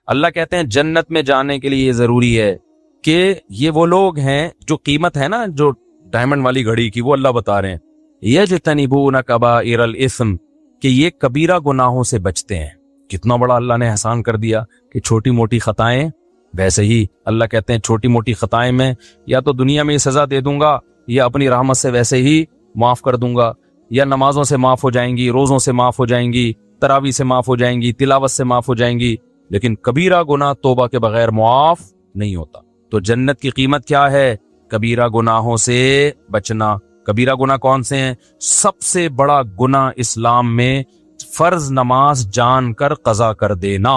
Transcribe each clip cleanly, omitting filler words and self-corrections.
اللہ کہتے ہیں جنت میں جانے کے لیے یہ ضروری ہے کہ یہ وہ لوگ ہیں جو قیمت ہے نا جو ڈائمنڈ والی گھڑی کی، وہ اللہ بتا رہے ہیں یجتنبون کبائر الاثم، کہ یہ کبیرہ گناہوں سے بچتے ہیں۔ کتنا بڑا اللہ نے احسان کر دیا کہ چھوٹی موٹی خطائیں، ویسے ہی اللہ کہتے ہیں چھوٹی موٹی خطائیں میں یا تو دنیا میں سزا دے دوں گا یا اپنی رحمت سے ویسے ہی معاف کر دوں گا، یا نمازوں سے معاف ہو جائیں گی، روزوں سے معاف ہو جائیں گی، تراویح سے معاف ہو جائیں گی، تلاوت سے معاف ہو جائیں گی، لیکن کبیرہ گناہ توبہ کے بغیر معاف نہیں ہوتا۔ تو جنت کی قیمت کیا ہے؟ کبیرہ گناہوں سے بچنا۔ کبیرہ گناہ کون سے ہیں؟ سب سے بڑا گناہ اسلام میں فرض نماز جان کر قضا کر دینا۔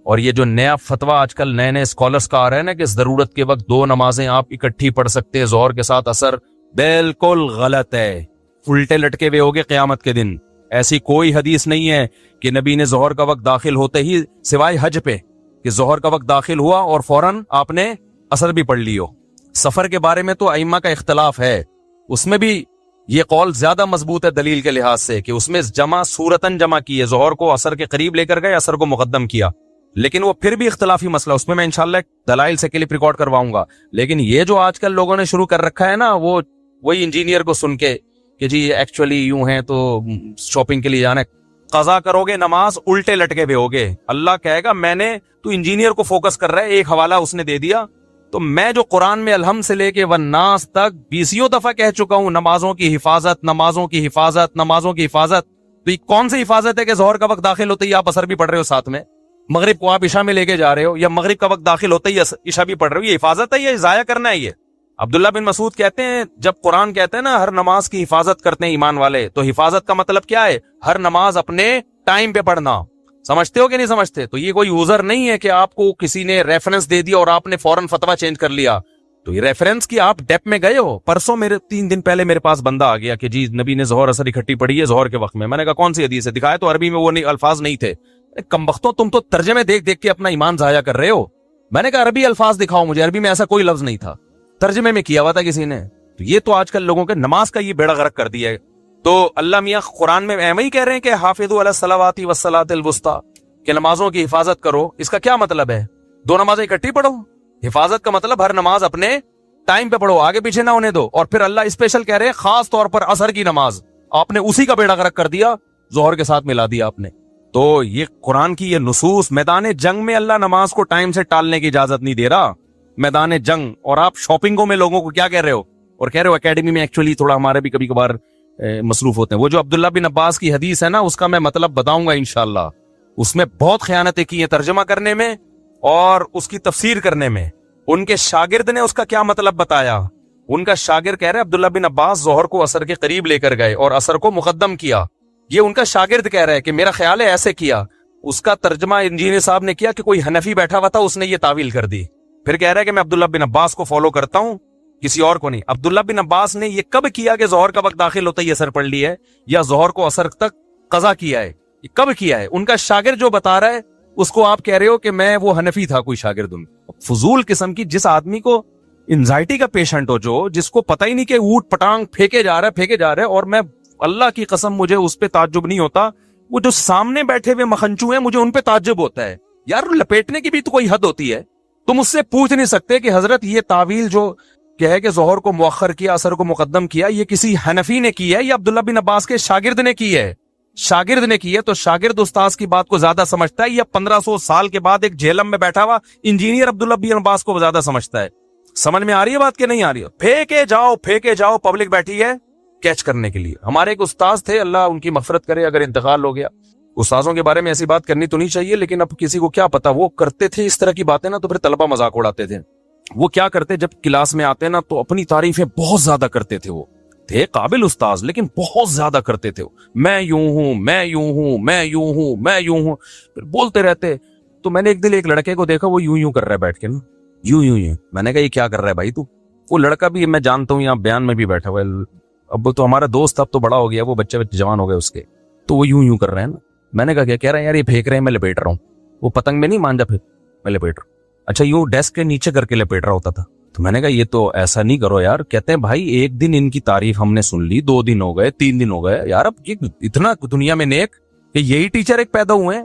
اور یہ جو نیا فتویٰ آج کل نئے اسکالرز کا آ رہا ہے نا کہ ضرورت کے وقت 2 نمازیں آپ اکٹھی پڑھ سکتے ہیں ظہر کے ساتھ عصر، بالکل غلط ہے۔ الٹے لٹکے ہوئے ہوگے قیامت کے دن۔ ایسی کوئی حدیث نہیں ہے کہ نبی نے ظہر کا وقت داخل ہوتے ہی، سوائے حج پہ، کہ ظہر کا وقت داخل ہوا اور فوراً آپ نے عصر بھی پڑھ لی ہو۔ سفر کے بارے میں تو ائمہ کا اختلاف ہے، اس میں بھی یہ قول زیادہ مضبوط ہے دلیل کے لحاظ سے کہ اس میں جمع صورتاً جمع کی ہے، ظہر کو عصر کے قریب لے کر گئے، عصر کو مقدم کیا، لیکن وہ پھر بھی اختلافی مسئلہ، اس میں انشاءاللہ دلائل سے کلپ ریکارڈ کرواؤں گا۔ لیکن یہ جو آج کل لوگوں نے شروع کر رکھا ہے نا، وہ وہی انجینئر کو سن کے کہ جی ایکچولی یوں ہے تو شاپنگ کے لیے جانا ہے، قضا کرو گے نماز الٹے لٹکے ہوئے ہوگے۔ اللہ کہے گا میں نے، تو انجینئر کو فوکس کر رہا ہے، ایک حوالہ اس نے دے دیا، تو میں جو قرآن میں الحمد سے لے کے والناس تک 20 دفعہ کہہ چکا ہوں نمازوں کی حفاظت، نمازوں کی حفاظت، نمازوں کی حفاظت، تو یہ کون سی حفاظت ہے کہ ظہر کا وقت داخل ہوتے ہی آپ عصر بھی پڑھ رہے ہو ساتھ میں، مغرب کو آپ عشاء میں لے کے جا رہے ہو، یا مغرب کا وقت داخل ہوتے ہی عشاء بھی پڑھ رہے ہو، یہ حفاظت ہے یا ضائع کرنا ہے؟ یہ عبداللہ بن مسعود کہتے ہیں جب قرآن کہتے ہیں نا ہر نماز کی حفاظت کرتے ہیں ایمان والے، تو حفاظت کا مطلب کیا ہے؟ ہر نماز اپنے ٹائم پہ پڑھنا۔ سمجھتے ہو کہ نہیں سمجھتے؟ تو یہ کوئی یوزر نہیں ہے کہ آپ کو کسی نے ریفرنس دے دیا اور آپ نے فوراً فتویٰ چینج کر لیا، تو یہ ریفرنس کی آپ ڈیپ میں گئے ہو۔ پرسوں 3 دن پہلے میرے پاس بندہ آ گیا کہ جی نبی نے ظہر عصر اکٹھی پڑھی ہے ظہر کے وقت میں نے کہا کون سی حدیث ہے؟ دکھایا تو عربی میں وہ الفاظ نہیں تھے۔ کمبختوں تم تو ترجمے دیکھ دیکھ کے اپنا ایمان ضائع کر رہے ہو۔ میں نے کہا عربی الفاظ دکھاؤ مجھے، عربی میں ایسا کوئی لفظ نہیں تھا، ترجمے میں کیا ہوا تھا کسی نے۔ تو یہ تو آج کل لوگوں کے نماز کا یہ بیڑا غرق کر دیا ہے۔ تو اللہ میاں قرآن میں ایویں ہی کہہ رہے ہیں کہ حافظوا علی الصلوات والصلاۃ الوسطی، کہ نمازوں کی حفاظت کرو۔ اس کا کیا مطلب ہے؟ 2 نمازیں اکٹھی پڑھو؟ حفاظت کا مطلب ہر نماز اپنے ٹائم پہ پڑھو، آگے پیچھے نہ ہونے دو۔ اور پھر اللہ اسپیشل کہہ رہے ہیں خاص طور پر عصر کی نماز آپ نے اسی کا بیڑا غرق کر دیا، ظہر کے ساتھ ملا دیا آپ نے۔ تو یہ قرآن کی یہ نصوص، میدان جنگ میں اللہ نماز کو ٹائم سے ٹالنے کی اجازت نہیں دے رہا، میدان جنگ۔ اور آپ شاپنگوں میں لوگوں کو کیا کہہ رہے ہو؟ اور کہہ رہے ہو اکیڈمی میں ایکچولی تھوڑا ہمارے بھی کبھی کبھار مصروف ہوتے ہیں۔ وہ جو عبداللہ بن عباس کی حدیث ہے نا، اس کا میں مطلب بتاؤں گا انشاءاللہ۔ اس میں بہت خیانتیں کی ہیں ترجمہ کرنے میں اور اس کی تفسیر کرنے میں۔ ان کے شاگرد نے اس کا کیا مطلب بتایا؟ ان کا شاگرد کہہ رہے عبداللہ بن عباس ظہر کو عصر کے قریب لے کر گئے اور عصر کو مقدم کیا۔ یہ ان کا شاگرد کہہ رہا ہے کہ میرا خیال ہے ایسے کیا۔ اس کا ترجمہ انجینئر صاحب نے کیا کہ کوئی حنفی بیٹھا ہوا تھا، اس نے یہ تعویل کر دی۔ پھر کہہ رہا ہے کہ میں عبداللہ بن عباس کو فالو کرتا ہوں، کسی اور کو نہیں۔ عبداللہ بن عباس نے یہ کب کیا کہ ظہر کا وقت داخل ہوتا ہی عصر پڑھ لی ہے، یا ظہر کو عصر تک قضا کیا ہے؟ یہ کب کیا ہے؟ ان کا شاگرد جو بتا رہا ہے اس کو آپ کہہ رہے ہو کہ میں وہ حنفی تھا کوئی شاگرد۔ فضول قسم کی، جس آدمی کو انزائٹی کا پیشنٹ ہو، جو جس کو پتہ ہی نہیں کہ اوٹ پٹانگ پھینکے جا رہا ہے، اور میں اللہ کی قسم مجھے اس پہ تعجب نہیں ہوتا، وہ جو سامنے بیٹھے ہوئے مخنچو ہیں مجھے ان پہ تعجب ہوتا ہے۔ یار لپیٹنے کی بھی تو کوئی حد ہوتی ہے۔ تم اس سے پوچھ نہیں سکتے کہ حضرت یہ تعویل جو کہ کہ ظہر کو مؤخر کیا عصر کو مقدم کیا، یہ کسی حنفی نے کی ہے یا عبداللہ بن عباس کے شاگرد نے کی ہے؟ شاگرد نے کی ہے تو شاگرد استاذ کی بات کو زیادہ سمجھتا ہے، یا 1500 سال کے بعد ایک جہلم میں بیٹھا ہوا انجینئر عبداللہ بن عباس کو زیادہ سمجھتا ہے؟ سمجھ میں آ رہی ہے بات کہ نہیں آ رہی ہے؟ پھینکے جاؤ، پبلک بیٹھی ہے کیچ کرنے کے لیے۔ ہمارے ایک استاذ تھے، اللہ ان کی مغفرت کرے اگر انتقال ہو گیا۔ استاذوں کے بارے میں ایسی بات کرنی تو نہیں چاہیے، لیکن اب کسی کو کیا پتا، وہ کرتے تھے اس طرح کی باتیں نا، تو پھر طلبہ مذاق اڑاتے تھے۔ وہ کیا کرتے، جب کلاس میں آتے نا تو اپنی تعریفیں بہت زیادہ کرتے تھے۔ وہ تھے قابل استاذ لیکن بہت زیادہ کرتے تھے، میں یوں ہوں، میں یوں ہوں، میں یوں ہوں، میں یوں ہوں، پھر بولتے رہتے۔ تو میں نے ایک دن ایک لڑکے کو دیکھا، وہ یوں کر رہا ہے بیٹھ کے نا، یوں۔ میں نے کہا یہ کیا کر رہا ہے بھائی تو؟ وہ لڑکا بھی میں جانتا ہوں، یہاں بیان میں بھی بیٹھا ہوا ہے، اب تو ہمارا دوست اب تو بڑا ہو گیا، وہ بچے جوان ہو گئے اس کے، تو وہ یوں کر رہے ہیں نا۔ میں نے کہا کیا کہہ رہے ہیں؟ یار یہ پھینک رہے ہیں، میں لپیٹ رہا ہوں۔ وہ پتنگ میں نہیں مانجا، پھر میں لپیٹ رہا ہوں۔ اچھا یوں ڈیسک کے نیچے کر کے لپیٹ رہا ہوتا تھا۔ تو میں نے کہا یہ تو ایسا نہیں کرو یار۔ کہتے ہیں بھائی ایک دن ان کی تعریف ہم نے سن لی، 2 دن ہو گئے، 3 دن ہو گئے، یار اب یہ اتنا دنیا میں نیک کہ یہی ٹیچر ایک پیدا ہوئے ہیں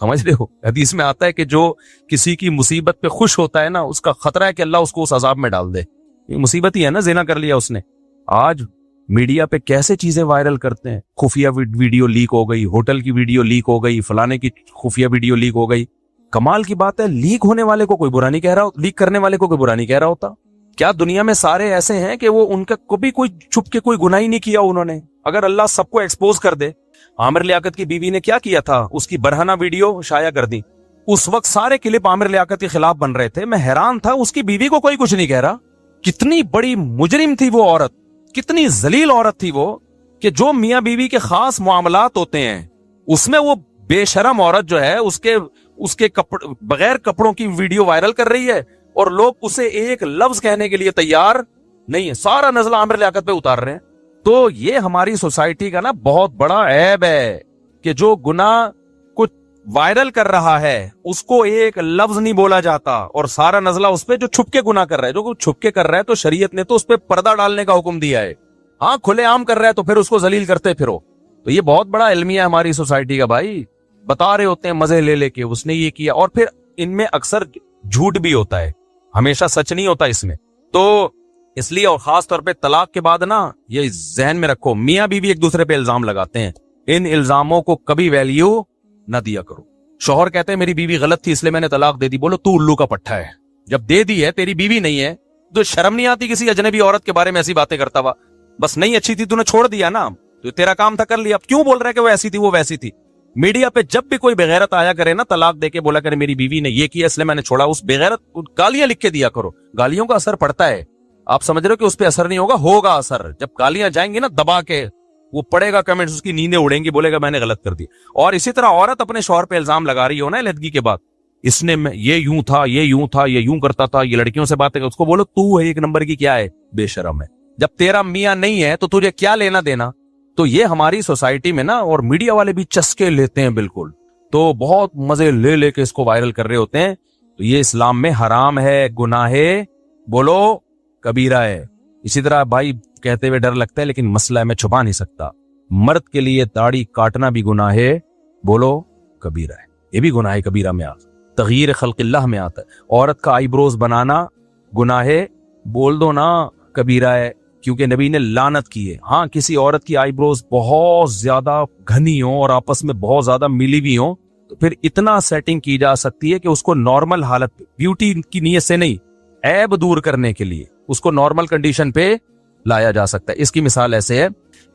سمجھ رہے ہو؟ حدیث میں آتا ہے کہ جو کسی کی مصیبت پہ خوش ہوتا ہے نا، اس کا خطرہ ہے کہ اللہ اس کو اس عذاب میں ڈال دے. یہ مصیبت ہی ہے نا، زنا کر لیا اس نے. آج میڈیا پہ کیسے چیزیں وائرل کرتے ہیں، خفیہ ویڈیو لیک ہو گئی، ہوٹل کی ویڈیو لیک ہو گئی، فلانے کی خفیہ ویڈیو لیک ہو گئی. کمال کی بات ہے، لیک ہونے والے کو کوئی برا نہیں کہہ رہا، لیک کرنے والے کو کوئی برا نہیں کہہ رہا ہوتا. کیا دنیا میں سارے ایسے ہیں کہ وہ ان کا کبھی کوئی چھپ کے کوئی گناہ ہی نہیں کیا انہوں نے؟ اگر اللہ سب کو ایکسپوز کر دے. عامر لیاقت کی بیوی نے کیا کیا تھا، اس کی برہنہ ویڈیو شائع کر دی. اس وقت سارے کلپ عامر لیاقت کے خلاف بن رہے تھے. میں حیران تھا، اس کی بیوی کو کوئی کچھ نہیں کہہ رہا. کتنی بڑی مجرم تھی وہ عورت، کتنی ذلیل عورت تھی وہ، کہ جو میاں بیوی کے خاص معاملات ہوتے ہیں اس میں وہ بے شرم عورت جو ہے اس کے بغیر کپڑوں کی ویڈیو وائرل کر رہی ہے، اور لوگ اسے ایک لفظ کہنے کے لیے تیار نہیں ہے. سارا نزلہ عامر لیاقت پہ اتار رہے ہیں. تو یہ ہماری سوسائٹی کا نا بہت بڑا عیب ہے کہ جو گناہ کچھ وائرل کر رہا ہے اس کو ایک لفظ نہیں بولا جاتا، اور سارا نزلہ اس پہ جو چھپ کے گناہ کر رہا ہے. جو چھپ کے کر رہا ہے تو شریعت نے تو اس پہ پردہ ڈالنے کا حکم دیا ہے. ہاں کھلے عام کر رہا ہے تو پھر اس کو ذلیل کرتے پھرو. تو یہ بہت بڑا المیہ ہے ہماری سوسائٹی کا بھائی. بتا رہے ہوتے ہیں مزے لے لے کے اس نے یہ کیا، اور پھر ان میں اکثر جھوٹ بھی ہوتا ہے، ہمیشہ سچ نہیں ہوتا اس میں. تو اس لیے، اور خاص طور پہ طلاق کے بعد نا یہ ذہن میں رکھو، میاں بیوی ایک دوسرے پہ الزام لگاتے ہیں، ان الزاموں کو کبھی ویلیو نہ دیا کرو. شوہر کہتے ہیں میری بیوی غلط تھی اس لیے میں نے طلاق دے دی. بولو تو الو کا پٹھا ہے، جب دے دی ہے تیری بیوی نہیں ہے تو شرم نہیں آتی کسی اجنبی عورت کے بارے میں ایسی باتیں کرتا ہوا؟ بس نہیں اچھی تھی تو نے چھوڑ دیا نا، تو تیرا کام تھا کر لیا. اب کیوں بول رہا ہے کہ وہ ایسی تھی وہ ویسی تھی؟ میڈیا پہ جب بھی کوئی بغیرت آیا کرے نا، طلاق دے کے بولا کرے میری بیوی نے یہ کیا اس لیے میں نے چھوڑا، اس بغیرت گالیاں لکھ کے دیا کرو. گالیوں کا اثر پڑتا ہے. آپ سمجھ رہے ہو کہ اس پہ اثر نہیں ہوگا؟ ہوگا اثر. جب گالیاں جائیں گی نا دبا کے، وہ پڑھے گا کمنٹس، اس کی نیندیں اڑیں گی، بولے گا میں نے غلط کر دی. اور اسی طرح عورت اپنے شوہر پہ الزام لگا رہی ہو نا علیحدگی کے بعد، اس نے یہ یوں تھا، یہ یوں تھا، یہ یوں کرتا تھا، یہ لڑکیوں سے باتیں، اس کو بولو تو ایک نمبر کی کیا ہے، بے شرم ہے. جب تیرا میاں نہیں ہے تو تجھے کیا لینا دینا؟ تو یہ ہماری سوسائٹی میں نا، اور میڈیا والے بھی چسکے لیتے ہیں بالکل، تو بہت مزے لے لے کے اس کو وائرل کر رہے ہوتے ہیں. تو یہ اسلام میں حرام ہے، گناہ بولو کبیرہ ہے. اسی طرح بھائی کہتے ہوئے ڈر لگتا ہے لیکن مسئلہ ہے میں چھپا نہیں سکتا، مرد کے لیے داڑھی کاٹنا بھی گناہ ہے، بولو کبیرہ ہے. یہ بھی گناہ کبیرہ میں آتا، تغییر خلق اللہ میں آتا ہے. عورت کا آئی بروز بنانا گناہ ہے، بول دو نا کبیرہ ہے، کیونکہ نبی نے لعنت کی ہے. ہاں کسی عورت کی آئی بروز بہت زیادہ گھنی ہوں اور آپس میں بہت زیادہ ملی ہوئی ہوں تو پھر اتنا سیٹنگ کی جا سکتی ہے کہ اس کو نارمل حالت، بیوٹی کی نیت سے نہیں، عیب دور کرنے کے لیے اس کو نارمل کنڈیشن پہ لایا جا سکتا ہے. اس کی مثال ایسے ہے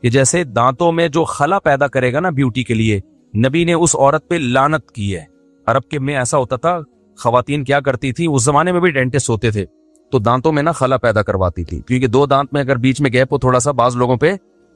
کہ جیسے دانتوں میں جو خلا پیدا کرے گا نا بیوٹی کے لیے، نبی نے اس عورت پہ لعنت کی ہے. عرب کے میں ایسا ہوتا تھا، خواتین کیا کرتی تھی، اس زمانے میں بھی ڈینٹسٹ ہوتے تھے تو دانتوں میں نا خلا پیدا کرواتی تھی، کیونکہ دو دانت میں اگر بیچ میں گیپ ہو تھوڑا سا، بعض لوگوں پہ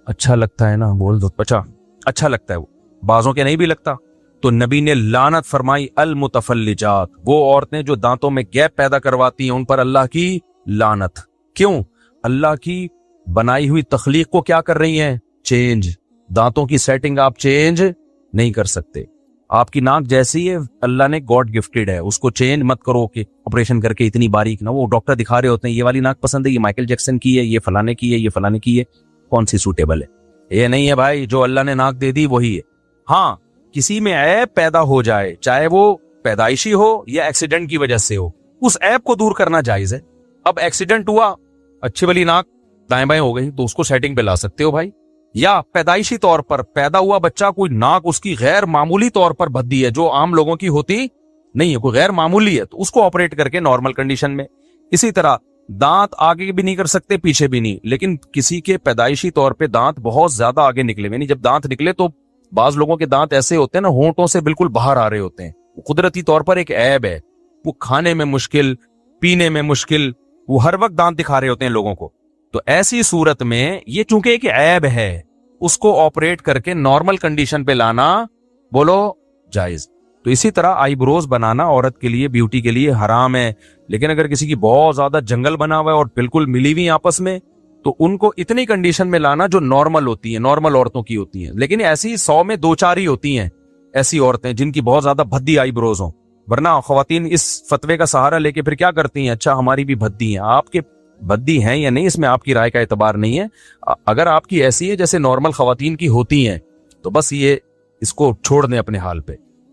اچھا لگتا ہے نا، بول دو بچا اچھا لگتا ہے، وہ بعضوں کے نہیں بھی لگتا. تو نبی نے لعنت فرمائی المتفلجات، وہ عورتیں جو دانتوں میں گیپ پیدا کرواتی ہیں ان پر اللہ کی لعنت. کیوں؟ اللہ کی بنائی ہوئی تخلیق کو کیا کر رہی ہیں، چینج. دانتوں کی سیٹنگ آپ چینج نہیں کر سکتے. آپ کی ناک جیسی ہے اللہ نے گاڈ گفٹڈ ہے، اس کو چینج مت کرو کہ آپریشن کر کے اتنی باریک نہ. وہ ڈاکٹر دکھا رہے ہوتے ہیں یہ والی ناک پسند ہے، یہ مائیکل جیکسن کی ہے، یہ فلانے کی ہے، یہ فلانے کی ہے، کون سی سوٹیبل ہے. یہ نہیں ہے بھائی، جو اللہ نے ناک دے دی وہی ہے. ہاں کسی میں عیب پیدا ہو جائے، چاہے وہ پیدائشی ہو یا ایکسیڈنٹ کی وجہ سے ہو، اس عیب کو دور کرنا جائز ہے. اب ایکسیڈنٹ ہوا، اچھی والی ناک دائیں بائیں ہو گئی تو اس کو سیٹنگ پہ لا سکتے ہو بھائی. یا پیدائشی طور پر پیدا ہوا بچہ، کوئی ناک اس کی غیر معمولی طور پر بھدی ہے جو عام لوگوں کی ہوتی نہیں ہے، کوئی غیر معمولی ہے، تو اس کو آپریٹ کر کے نارمل کنڈیشن میں. اسی طرح دانت آگے بھی نہیں کر سکتے پیچھے بھی نہیں، لیکن کسی کے پیدائشی طور پہ دانت بہت زیادہ آگے نکلے، یعنی جب دانت نکلے تو بعض لوگوں کے دانت ایسے ہوتے ہیں نا ہونٹوں سے بالکل باہر آ رہے ہوتے ہیں، قدرتی طور پر ایک عیب ہے. وہ کھانے میں مشکل، پینے میں مشکل، وہ ہر وقت دانت دکھا رہے ہوتے ہیں لوگوں کو. تو ایسی صورت میں یہ چونکہ ایک عیب ہے، اس کو آپریٹ کر کے نارمل کنڈیشن پہ لانا بولو جائز. تو اسی طرح آئی بروز بنانا عورت کے لیے، بیوٹی کے لیے حرام ہے. لیکن اگر کسی کی بہت زیادہ جنگل بنا ہوا ہے اور بالکل ملی ہوئی آپس میں، تو ان کو اتنی کنڈیشن میں لانا جو نارمل ہوتی ہیں، نارمل عورتوں کی ہوتی ہیں. لیکن ایسی 100 میں 2-4 ہی ہوتی ہیں ایسی عورتیں جن کی بہت زیادہ بھدی آئی بروز ہوں. ورنہ خواتین اس فتوے کا سہارا لے کے پھر کیا کرتی ہیں، اچھا ہماری بھی بھدی ہیں. آپ کے بھدی ہیں یا نہیں اس میں آپ کی رائے کا اعتبار نہیں ہے. اگر آپ کی ایسی ہے جیسے نارمل خواتین کی ہوتی ہیں تو بس یہ اس کو چھوڑ دیں اپنے حال پہ.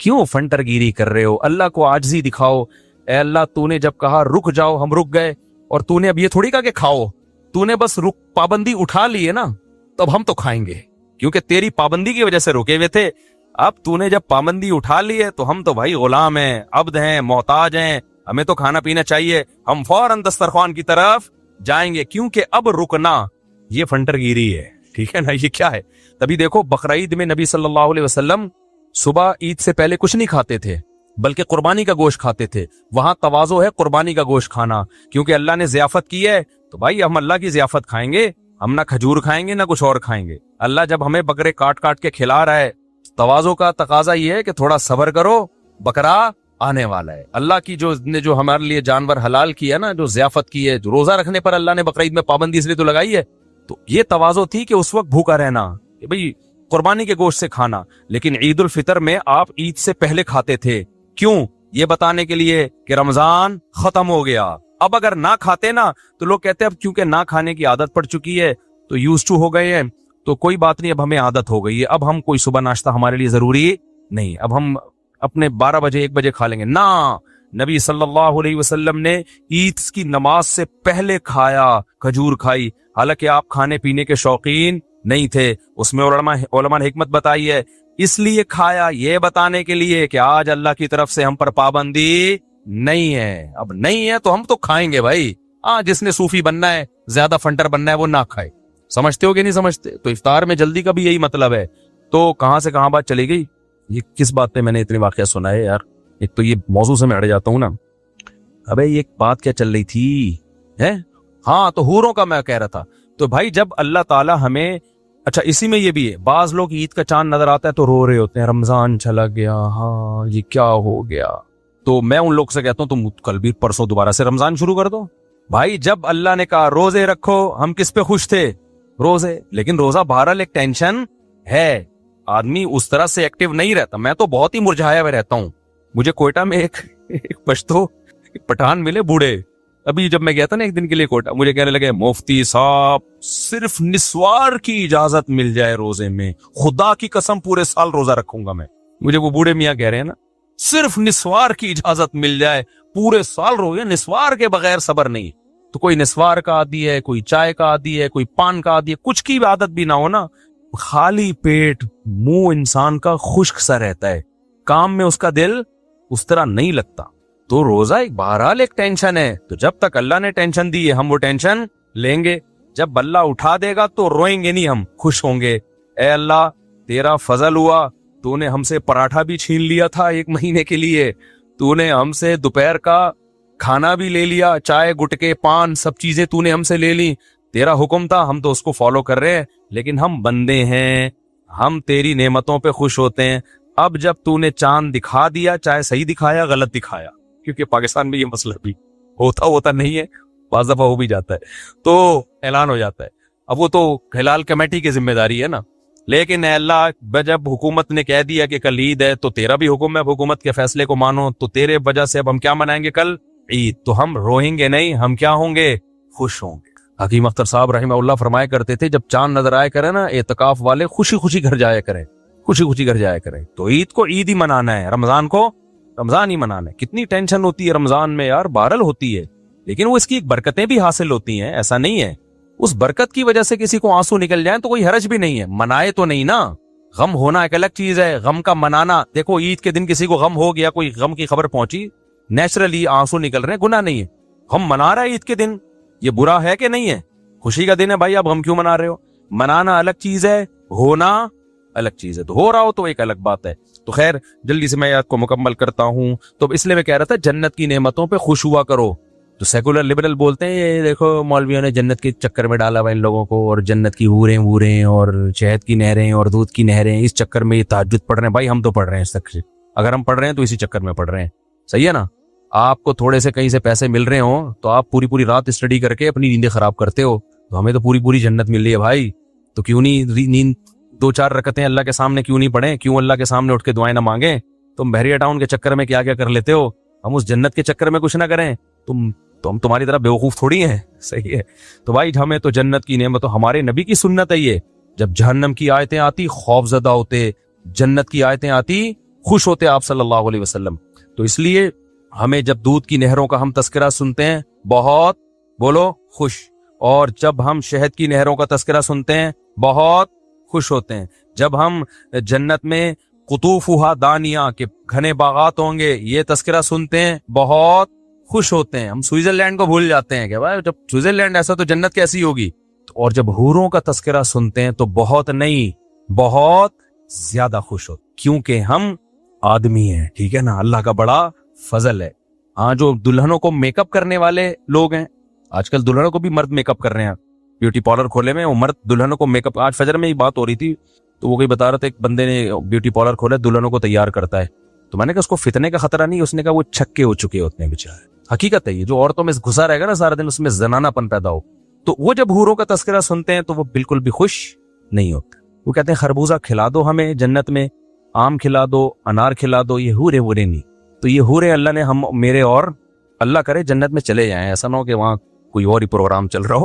کیوں فنٹر گیری کر رہے ہو؟ اللہ کو عاجزی دکھاؤ. اے اللہ تو نے جب کہا رک جاؤ ہم رک گئے, اور تو نے اب یہ تھوڑی کہا کہ کھاؤ, تو نے بس پابندی اٹھا لی ہے نا, تب ہم تو کھائیں گے کیونکہ تیری پابندی کی وجہ سے رکے ہوئے تھے. اب تو نے جب پابندی اٹھا لی ہے تو ہم تو بھائی غلام ہیں, عبد ہیں, محتاج ہیں, ہمیں تو کھانا پینا چاہیے, ہم فوراً دسترخوان کی طرف جائیں گے کیونکہ اب رکنا یہ فنٹر گیری ہے. ٹھیک ہے نا, یہ کیا ہے؟ تبھی دیکھو بقرعید میں نبی صلی اللہ علیہ وسلم صبح عید سے پہلے کچھ نہیں کھاتے تھے بلکہ قربانی کا گوشت کھاتے تھے. وہاں تواضع ہے قربانی کا گوشت کھانا, کیونکہ اللہ نے ضیافت کی ہے تو بھائی ہم اللہ کی ضیافت کھائیں گے, ہم نہ کھجور کھائیں گے نہ کچھ اور کھائیں گے. اللہ جب ہمیں بکرے کاٹ کاٹ کے کھلا رہا ہے, تواضع کا تقاضا یہ ہے کہ تھوڑا صبر کرو, بکرا آنے والا ہے. اللہ کی جو ہمارے لیے جانور حلال کیا نا, جو ضیافت کی ہے, جو روزہ رکھنے پر اللہ نے بقرعید میں پابندی اس لیے تو لگائی ہے, تو یہ تواضع تھی کہ اس وقت بھوکا رہنا, کہ بھئی قربانی کے گوشت سے کھانا. لیکن عید الفطر میں آپ عید سے پہلے کھاتے تھے, کیوں؟ یہ بتانے کے لیے کہ رمضان ختم ہو گیا. اب اگر نہ کھاتے نا تو لوگ کہتے ہیں اب کیونکہ نہ کھانے کی عادت پڑ چکی ہے تو یوز ٹو ہو گئے ہیں, تو کوئی بات نہیں, اب ہمیں عادت ہو گئی ہے, اب ہم کوئی صبح ناشتہ ہمارے لیے ضروری نہیں, اب ہم اپنے 12 بجے 1 بجے کھا لیں گے. نہ, نبی صلی اللہ علیہ وسلم نے عید کی نماز سے پہلے کھایا, کھجور کھائی, حالانکہ آپ کھانے پینے کے شوقین نہیں تھے. اس میں علماء نے حکمت بتائی ہے, اس لیے کھایا یہ بتانے کے لیے کہ آج اللہ کی طرف سے ہم پر پابندی نہیں ہے, اب نہیں ہے تو ہم تو کھائیں گے بھائی. ہاں, جس نے صوفی بننا ہے, زیادہ فنٹر بننا ہے, وہ نہ کھائے. سمجھتے ہو کہ نہیں سمجھتے؟ تو افطار میں جلدی کا بھی یہی مطلب ہے. تو کہاں سے کہاں بات چلی گئی؟ یہ کس بات پہ میں نے اتنے واقعہ سنا ہے یار؟ ایک تو یہ موضوع سے میں اڑ جاتا ہوں نا. ابے یہ بات کیا چل رہی تھی ہے؟ ہاں, تو حوروں کا میں کہہ رہا تھا. تو بھائی جب اللہ تعالی ہمیں, اچھا اسی میں یہ بھی ہے, بعض لوگ عید کا چاند نظر آتا ہے تو رو رہے ہوتے ہیں, رمضان چلا گیا, ہاں یہ کیا ہو گیا. تو میں ان لوگ سے کہتا ہوں تم کل بھی پرسوں دوبارہ سے رمضان شروع کر دو. بھائی جب اللہ نے کہا روزے رکھو, ہم کس پہ خوش تھے؟ روزے. لیکن روزہ بہرحال ایک ٹینشن ہے, آدمی اس طرح سے ایکٹیو نہیں رہتا. میں تو بہت ہی مرجھایا ہوا رہتا ہوں. مجھے کوئٹہ میں ایک پشتو پٹھان ملے بوڑھے, ابھی جب میں گیا تھا نا ایک دن کے لیے کوئٹہ, مجھے کہنے لگے مفتی صاحب صرف نسوار کی اجازت مل جائے روزے میں, خدا کی قسم پورے سال روزہ رکھوں گا میں. مجھے وہ بوڑھے میاں کہہ رہے ہیں نا, صرف نسوار کی اجازت مل جائے پورے سال روزے, نسوار کے بغیر صبر نہیں. تو کوئی نسوار کا عادی ہے, کوئی چائے کا عادی ہے, کوئی پان کا عادی ہے, کچھ کی عادت بھی نہ ہو نا, خالی پیٹ منہ انسان کا خشک سا رہتا ہے, کام میں اس کا دل اس طرح نہیں لگتا. تو روزہ ایک بہرحال ایک ٹینشن ہے. تو جب تک اللہ نے ٹینشن دی ہے ہم وہ ٹینشن لیں گے, جب اللہ اٹھا دے گا تو روئیں گے نہیں, ہم خوش ہوں گے. اے اللہ تیرا فضل ہوا, تو نے ہم سے پراٹھا بھی چھین لیا تھا 1 مہینے کے لیے, تو نے ہم سے دوپہر کا کھانا بھی لے لیا, چائے گٹکے پان سب چیزیں تو نے ہم سے لے لی, تیرا حکم تھا ہم تو اس کو فالو کر رہے ہیں. لیکن ہم بندے ہیں, ہم تیری نعمتوں پہ خوش ہوتے ہیں. اب جب تو نے چاند دکھا دیا, چاہے صحیح دکھایا غلط دکھایا, کیونکہ پاکستان میں یہ مسئلہ بھی ہوتا نہیں ہے, بعض دفعہ ہو بھی جاتا ہے تو اعلان ہو جاتا ہے. اب وہ تو ہلال کمیٹی کی ذمہ داری ہے نا. لیکن اے اللہ جب حکومت نے کہہ دیا کہ کل عید ہے تو تیرا بھی حکم ہے, حکومت کے فیصلے کو مانو. تو تیرے وجہ سے اب ہم کیا منائیں گے کل؟ عید. تو ہم روئیں گے نہیں, ہم کیا ہوں گے؟ خوش ہوں گے. حکیم اختر صاحب رحمہ اللہ فرمایا کرتے تھے جب چاند نظر آئے کرے نا, اعتکاف والے خوشی خوشی گھر جایا کریں, خوشی خوشی گھر جایا کریں. تو عید کو عید ہی منانا ہے, رمضان کو رمضان ہی منانا ہے. کتنی ٹینشن ہوتی ہے رمضان میں یار, بہرحال ہوتی ہے, لیکن وہ اس کی ایک برکتیں بھی حاصل ہوتی ہیں, ایسا نہیں ہے. اس برکت کی وجہ سے کسی کو آنسو نکل جائیں تو کوئی حرج بھی نہیں ہے, منائے تو نہیں نا. غم ہونا ایک الگ چیز ہے, غم کا منانا. دیکھو عید کے دن کسی کو غم ہو گیا, کوئی غم کی خبر پہنچی, نیچرلی آنسو نکل رہے ہیں, گناہ نہیں ہے. ہم منا رہا ہے عید کے دن, یہ برا ہے کہ نہیں ہے؟ خوشی کا دن ہے بھائی, اب ہم کیوں منا رہے ہو؟ منانا الگ چیز ہے, ہونا الگ چیز ہے. تو ہو رہا ہو تو ایک الگ بات ہے. تو خیر جلدی سے میں یاد کو مکمل کرتا ہوں. تو اس لیے میں کہہ رہا تھا جنت کی نعمتوں پہ خوش ہوا کرو. تو سیکولر لبرل بولتے ہیں یہ دیکھو مولویوں نے جنت کے چکر میں ڈالا ہوا ان لوگوں کو, اور جنت کی حوریں اور شہد کی نہریں اور دودھ کی نہریں, اس چکر میں یہ تہجد پڑھ رہے ہیں. بھائی ہم تو پڑھ رہے ہیں اس تک, اگر ہم پڑھ رہے ہیں تو اسی چکر میں پڑھ رہے ہیں, صحیح ہے نا. آپ کو تھوڑے سے کہیں سے پیسے مل رہے ہوں تو آپ پوری رات اسٹڈی کر کے اپنی نیندیں خراب کرتے ہو. تو ہمیں تو پوری جنت مل رہی ہے بھائی, تو کیوں نہیں نیند 2-4 رکعتیں اللہ کے سامنے کیوں نہیں پڑھیں؟ کیوں اللہ کے سامنے اٹھ کے دعائیں نہ مانگیں؟ تم بحریہ ٹاؤن کے چکر میں کیا کر لیتے ہو, ہم اس جنت کے چکر میں کچھ نہ کریں. تو ہم تمہاری طرح بیوقوف تھوڑی ہیں, صحیح ہے. تو بھائی ہمیں تو جنت کی نعمت, ہمارے نبی کی سنت ہے یہ, جب جہنم کی آیتیں آتی خوف زدہ ہوتے, جنت کی آیتیں آتی خوش ہوتے آپ صلی اللہ علیہ وسلم. تو اس لیے ہمیں جب دودھ کی نہروں کا ہم تذکرہ سنتے ہیں بہت بولو خوش, اور جب ہم شہد کی نہروں کا تذکرہ سنتے ہیں بہت خوش ہوتے ہیں. جب ہم جنت میں قطوفہا دانیہ کے گھنے باغات ہوں گے یہ تذکرہ سنتے ہیں بہت خوش ہوتے ہیں. ہم سوئٹزرلینڈ کو بھول جاتے ہیں کہ بھائی جب سوئٹزرلینڈ ایسا تو جنت کیسی ہوگی. اور جب حوروں کا تذکرہ سنتے ہیں تو بہت نہیں بہت زیادہ خوش ہوتے, کیونکہ ہم آدمی ہیں, ٹھیک ہے نا, اللہ کا بڑا فضل ہے. ہاں جو دلہنوں کو میک اپ کرنے والے لوگ ہیں, آج کل دلہنوں کو بھی مرد میک اپ کر رہے ہیں, بیوٹی پارلر کھولے میں, وہ مرد دلہنوں کو میک اپ, آج فجر میں ہی بات ہو رہی تھی تو وہ کوئی بتا رہا تھا ایک بندے نے بیوٹی پارلر کھولا دلہنوں کو تیار کرتا ہے, تو میں نے کہا اس کو فتنے کا خطرہ نہیں, اس نے کہا وہ چھکے ہو چکے ہوتے ہیں بیچارے. حقیقت ہے یہ, جو عورتوں میں گھسا رہے گا نا سارا دن اس میں زنانہ پن پیدا ہو, تو وہ جب حوروں کا تذکرہ سنتے ہیں تو وہ بالکل بھی خوش نہیں ہوتے. وہ کہتے ہیں خربوزہ کھلا دو ہمیں جنت میں, آم کھلا دو, انار کھلا دو, یہ حورے وورے نہیں. تو یہ حورے اللہ نے ہم میرے اور اللہ کرے جنت میں چلے جائیں, ایسا نہ ہو کہ وہاں کوئی اور ہی پروگرام چل رہا ہو.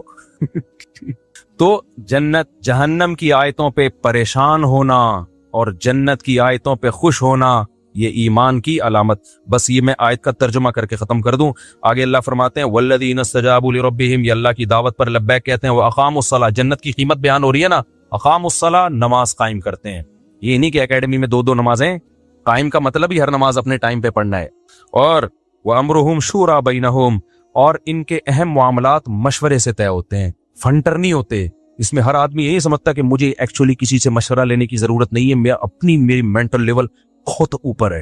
تو جنت جہنم کی آیتوں پہ پریشان ہونا اور جنت کی آیتوں پہ خوش ہونا یہ ایمان کی علامت. بس یہ میں آیت کا ترجمہ کر کے ختم کر دوں. آگے اللہ فرماتے ہیں والذین استجابوا لربہم, یہ اللہ کی دعوت پر لبیک کہتے ہیں. واقاموا الصلاۃ, جنت کی قیمت بیان ہو رہی ہے نا, اقاموا الصلاۃ, نماز قائم کرتے ہیں. یہ نہیں کہ اکیڈمی میں 2 نمازیں قائم کا مطلب ہی ہر نماز اپنے ٹائم پہ پڑھنا ہے. اور وامرہم شورا بینہم, اور ان کے اہم معاملات مشورے سے طے ہوتے ہیں, فنٹر نہیں ہوتے. اس میں ہر آدمی یہی سمجھتا کہ مجھے ایکچولی کسی سے مشورہ لینے کی ضرورت نہیں ہے, میں اپنی میری مینٹل لیول بہت اوپر ہے.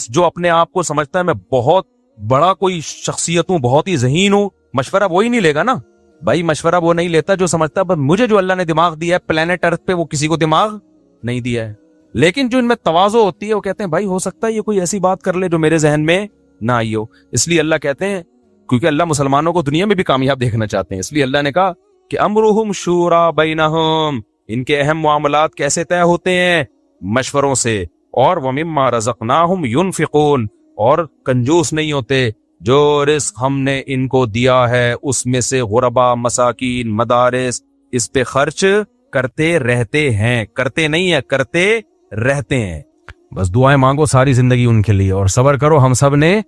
جو اپنے آپ کو سمجھتا ہے میں بہت بڑا کوئی شخصیت ہوں, بہت ہی ذہین ہوں, مشورہ وہی نہیں لے گا نا بھائی. مشورہ وہ نہیں لیتا جو سمجھتا ہے مجھے جو اللہ نے دماغ دیا ہے پلانٹ ارتھ پہ وہ کسی کو دماغ نہیں دیا ہے. لیکن جو ان میں تواضع ہوتی ہے وہ کہتے ہیں بھائی ہو سکتا ہے یہ کوئی ایسی بات کر لے جو میرے ذہن میں نہ آئی ہو. اس لیے اللہ کہتے ہیں, کیونکہ اللہ مسلمانوں کو دنیا میں بھی کامیاب دیکھنا چاہتے ہیں, اس لیے اللہ نے کہا کہ امرہم شورا بینہم, ان کے اہم معاملات کیسے طے ہوتے ہیں, مشوروں سے. اور ومما رزقناہم ینفقون, اور کنجوس نہیں ہوتے, جو رزق ہم نے ان کو دیا ہے اس میں سے غربا, مساکین, مدارس, اس پہ خرچ کرتے رہتے ہیں. کرتے نہیں ہے, کرتے رہتے ہیں. بس دعائیں مانگو ساری زندگی ان کے لیے, اور صبر کرو, ہم سب نے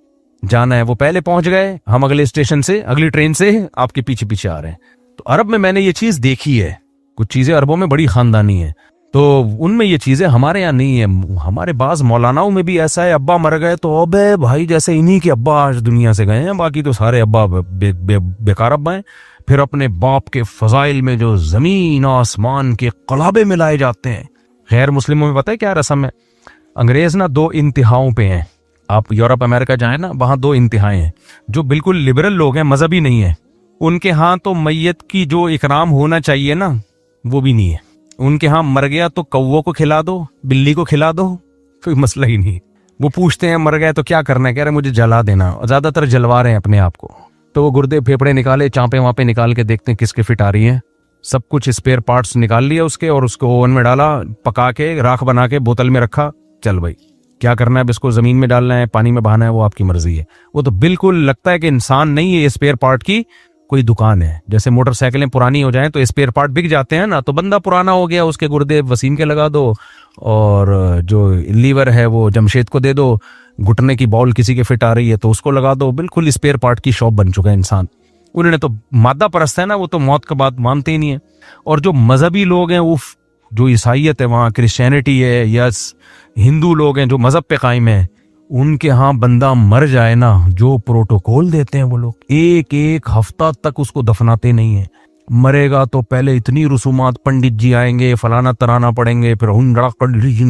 جانا ہے. وہ پہلے پہنچ گئے, ہم اگلے اسٹیشن سے اگلی ٹرین سے آپ کے پیچھے پیچھے آ رہے ہیں. تو عرب میں نے یہ چیز دیکھی ہے, کچھ چیزیں عربوں میں بڑی خاندانی ہیں, تو ان میں یہ چیزیں ہمارے یہاں نہیں ہیں. ہمارے بعض مولاناؤں میں بھی ایسا ہے, ابا مر گئے تو ابے بھائی جیسے انہی کے ابا آج دنیا سے گئے ہیں, باقی تو سارے ابا بیکار ابا ہیں. پھر اپنے باپ کے فضائل میں جو زمین آسمان کے قلابے ملائے جاتے ہیں. غیر مسلموں میں پتہ ہے کیا رسم ہے, انگریز نا 2 انتہاؤں پہ ہیں. آپ یورپ امریکہ جائیں نا, وہاں 2 انتہائیں ہیں. جو بالکل لبرل لوگ ہیں, مذہبی نہیں ہیں, ان کے ہاں تو میت کی جو اکرام ہونا چاہیے نا وہ بھی نہیں ہے. ان کے ہاں مر گیا تو کووں کو کھلا دو, بلی کو کھلا دو, کوئی مسئلہ ہی نہیں. وہ پوچھتے ہیں مر گئے تو کیا کرنا ہے, کہہ رہے مجھے جلا دینا. زیادہ تر جلوا رہے ہیں اپنے آپ کو. تو وہ گردے پھیپڑے نکالے, چانپے وہاں نکال کے دیکھتے ہیں کس کے فٹ آ رہی ہیں. سب کچھ اسپیئر پارٹس نکال لیا اس کے, اور اس کو اوون میں ڈالا, پکا کے راکھ بنا کے بوتل میں رکھا. چل بھائی کیا کرنا ہے, اب اس کو زمین میں ڈالنا ہے, پانی میں بہانا ہے, وہ آپ کی مرضی ہے. وہ تو بالکل لگتا ہے کہ انسان نہیں ہے, اسپیئر پارٹ کی کوئی دکان ہے. جیسے موٹر سائیکلیں پرانی ہو جائیں تو اسپیئر پارٹ بک جاتے ہیں نا, تو بندہ پرانا ہو گیا, اس کے گردے وسیم کے لگا دو, اور جو لیور ہے وہ جمشید کو دے دو, گھٹنے کی بال کسی کے فٹ آ رہی ہے تو اس کو لگا دو. بالکل اسپیئر پارٹ کی شاپ بن چکا ہے انسان. انہوں نے تو مادہ پرست ہے نا, وہ تو موت کا بات مانتے ہی نہیں ہے. اور جو مذہبی لوگ ہیں, وہ جو عیسائیت ہے وہاں, کرسچینٹی ہے یا ہندو لوگ ہیں جو مذہب پہ قائم ہیں, ان کے ہاں بندہ مر جائے نا, جو پروٹوکول دیتے ہیں وہ لوگ, 1 ہفتہ تک اس کو دفناتے نہیں ہیں. مرے گا تو پہلے اتنی رسومات, پنڈت جی آئیں گے, فلانا ترانا پڑیں گے, پھر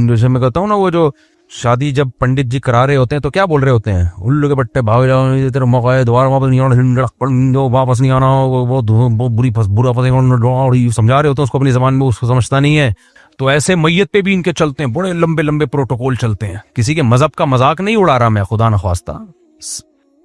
جیسے میں کہتا ہوں نا, وہ جو شادی جب پنڈت جی کرا رہے ہوتے ہیں تو کیا بول رہے ہوتے ہیں, الو کے بٹے بھاگ جاؤ, تیرے موقع دوبارہ واپس نہیں آنا, وہ برا سمجھا رہے ہوتے ہیں اس کو اپنی زبان میں, اس کو سمجھتا نہیں ہے. تو ایسے میت پہ بھی ان کے چلتے ہیں, بڑے لمبے لمبے پروٹوکول چلتے ہیں. کسی کے مذہب کا مذاق نہیں اڑا رہا میں, خدا نخواستہ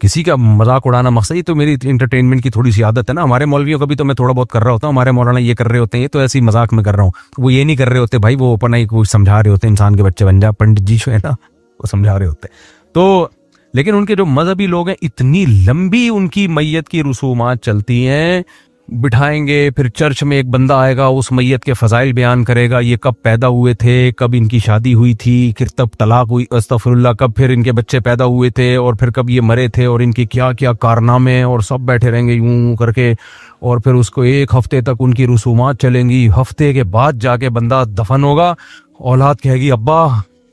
کسی کا مذاق اڑانا مقصد. تو میری انٹرٹینمنٹ کی تھوڑی سی عادت ہے نا, ہمارے مولویوں کا بھی تو میں تھوڑا بہت کر رہا ہوتا ہوں. ہمارے مولانا یہ کر رہے ہوتے ہیں, یہ تو ایسی مذاق میں کر رہا ہوں, وہ یہ نہیں کر رہے ہوتے بھائی, وہ اپنا ہی کوئی سمجھا رہے ہوتے ہیں, انسان کے بچے بن جا, پنڈت جی جو ہے نا وہ سمجھا رہے ہوتے ہیں. تو لیکن ان کے جو مذہبی لوگ ہیں, اتنی لمبی ان کی میت کی رسومات چلتی ہیں بٹھائیں گے, پھر چرچ میں ایک بندہ آئے گا, اس میت کے فضائل بیان کرے گا, یہ کب پیدا ہوئے تھے, کب ان کی شادی ہوئی تھی, پھر تب طلاق ہوئی, استغفر اللہ, کب پھر ان کے بچے پیدا ہوئے تھے, اور پھر کب یہ مرے تھے, اور ان کے کیا کیا کارنامے, اور سب بیٹھے رہیں گے یوں کر کے, اور پھر اس کو ایک ہفتے تک ان کی رسومات چلیں گی. ہفتے کے بعد جا کے بندہ دفن ہوگا, اولاد کہے گی ابا